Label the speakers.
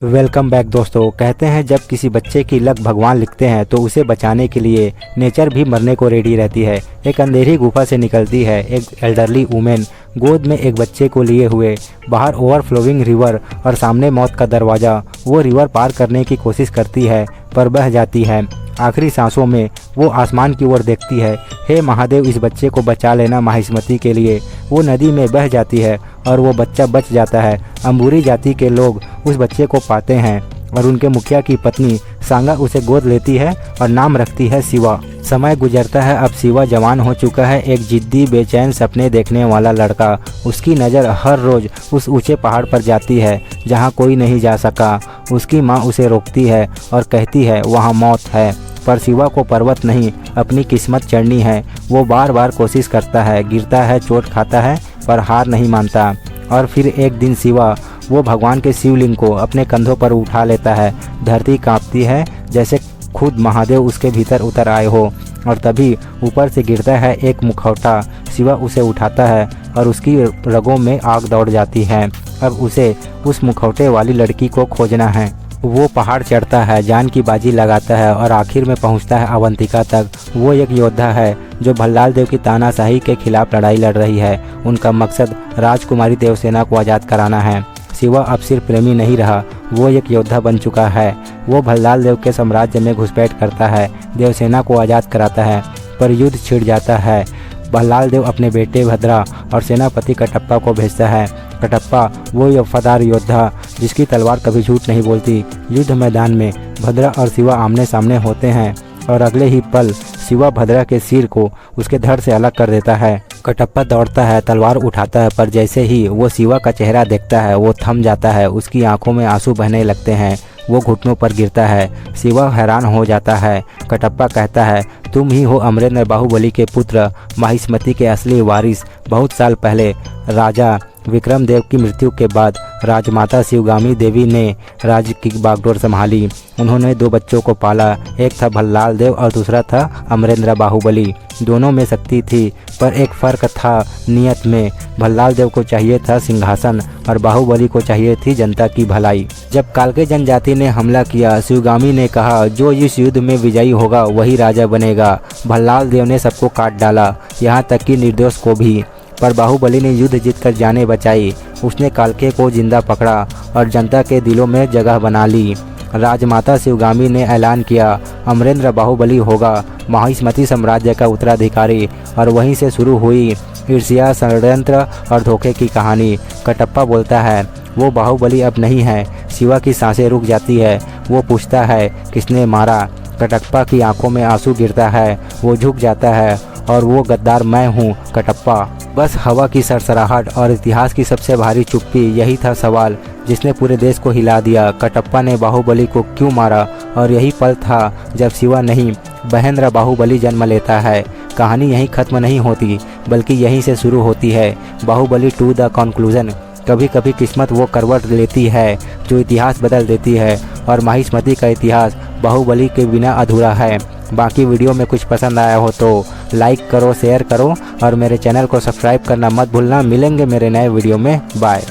Speaker 1: Welcome back दोस्तों। कहते हैं जब किसी बच्चे की लक भगवान लिखते हैं तो उसे बचाने के लिए नेचर भी मरने को रेडी रहती है। एक अंधेरी गुफा से निकलती है एक एल्डरली वुमेन गोद में एक बच्चे को लिए हुए। बाहर ओवरफ्लोइंग रिवर और सामने मौत का दरवाज़ा। वो रिवर पार करने की कोशिश करती है पर बह जाती है। आखिरी सांसों में वो आसमान की ओर देखती है। हे महादेव, इस बच्चे को बचा लेना महिष्मति के लिए। वो नदी में बह जाती है और वो बच्चा बच जाता है। अंबूरी जाति के लोग उस बच्चे को पाते हैं और उनके मुखिया की पत्नी सांगा उसे गोद लेती है और नाम रखती है शिवा। समय गुजरता है, अब शिवा जवान हो चुका है, एक जिद्दी बेचैन सपने देखने वाला लड़का। उसकी नज़र हर रोज़ उस ऊंचे पहाड़ पर जाती है जहां कोई नहीं जा सका। उसकी माँ उसे रोकती है और कहती है वहाँ मौत है, पर शिवा को पर्वत नहीं अपनी किस्मत चढ़नी है। वो बार बार कोशिश करता है, गिरता है, चोट खाता है, पर हार नहीं मानता। और फिर एक दिन शिवा वो भगवान के शिवलिंग को अपने कंधों पर उठा लेता है। धरती कांपती है जैसे खुद महादेव उसके भीतर उतर आए हो। और तभी ऊपर से गिरता है एक मुखौटा। शिवा उसे उठाता है और उसकी रगों में आग दौड़ जाती है। अब उसे उस मुखौटे वाली लड़की को खोजना है। वो पहाड़ चढ़ता है, जान की बाजी लगाता है और आखिर में पहुंचता है अवंतिका तक। वो एक योद्धा है जो भल्लाल देव की तानाशाही के खिलाफ लड़ाई लड़ रही है। उनका मकसद राजकुमारी देवसेना को आज़ाद कराना है। शिवा अब सिर्फ प्रेमी नहीं रहा, वो एक योद्धा बन चुका है। वो भल्लाल देव के साम्राज्य में घुसपैठ करता है, देवसेना को आज़ाद कराता है, पर युद्ध छिड़ जाता है। भल्लाल देव अपने बेटे भद्रा और सेनापति कटप्पा को भेजता है। कटप्पा वो वफादार योद्धा जिसकी तलवार कभी झूठ नहीं बोलती। युद्ध मैदान में भद्रा और शिवा आमने सामने होते हैं और अगले ही पल शिवा भद्रा के सिर को उसके धड़ से अलग कर देता है। कटप्पा दौड़ता है, तलवार उठाता है, पर जैसे ही वो शिवा का चेहरा देखता है वो थम जाता है। उसकी आंखों में आंसू बहने लगते हैं। वो घुटनों पर गिरता है। शिवा हैरान हो जाता है। कटप्पा कहता है, तुम ही हो अमरेंद्र बाहुबली के पुत्र, महिष्मति के असली वारिस। बहुत साल पहले राजा विक्रम देव की मृत्यु के बाद राजमाता शिवगामी देवी ने राज्य की बागडोर संभाली। उन्होंने 2 बच्चों को पाला, एक था भल्लाल देव और दूसरा था अमरेंद्र बाहुबली। दोनों में शक्ति थी, पर एक फ़र्क था नियत में। भल्लाल देव को चाहिए था सिंहासन और बाहुबली को चाहिए थी जनता की भलाई। जब कालके जनजाति ने हमला किया, शिवगामी ने कहा जो इस युद्ध में विजयी होगा वही राजा बनेगा। भल्लाल देव ने सबको काट डाला, यहाँ तक कि निर्दोष को भी। पर बाहुबली ने युद्ध जीतकर जानें बचाई। उसने कालके को जिंदा पकड़ा और जनता के दिलों में जगह बना ली। राजमाता शिवगामी ने ऐलान किया, अमरेंद्र बाहुबली होगा महिष्मति साम्राज्य का उत्तराधिकारी। और वहीं से शुरू हुई ईर्ष्या, षड्यंत्र और धोखे की कहानी। कटप्पा बोलता है, वो बाहुबली अब नहीं है। शिवा की सांसें रुक जाती है। वो पूछता है, किसने मारा? कटप्पा की आंखों में आंसू गिरता है। वो झुक जाता है और वो गद्दार मैं हूँ कटप्पा। बस हवा की सरसराहट और इतिहास की सबसे भारी चुप्पी, यही था सवाल जिसने पूरे देश को हिला दिया। कटप्पा ने बाहुबली को क्यों मारा? और यही पल था जब शिवा नहीं महेंद्र बाहुबली जन्म लेता है। कहानी यहीं खत्म नहीं होती, बल्कि यहीं से शुरू होती है। Baahubali 2 the conclusion. कभी कभी किस्मत वो करवट लेती है जो इतिहास बदल देती है, और महिष्मति का इतिहास बाहुबली के बिना अधूरा है। बाकी वीडियो में कुछ पसंद आया हो तो लाइक करो, शेयर करो और मेरे चैनल को सब्सक्राइब करना मत भूलना। मिलेंगे मेरे नए वीडियो में। बाय।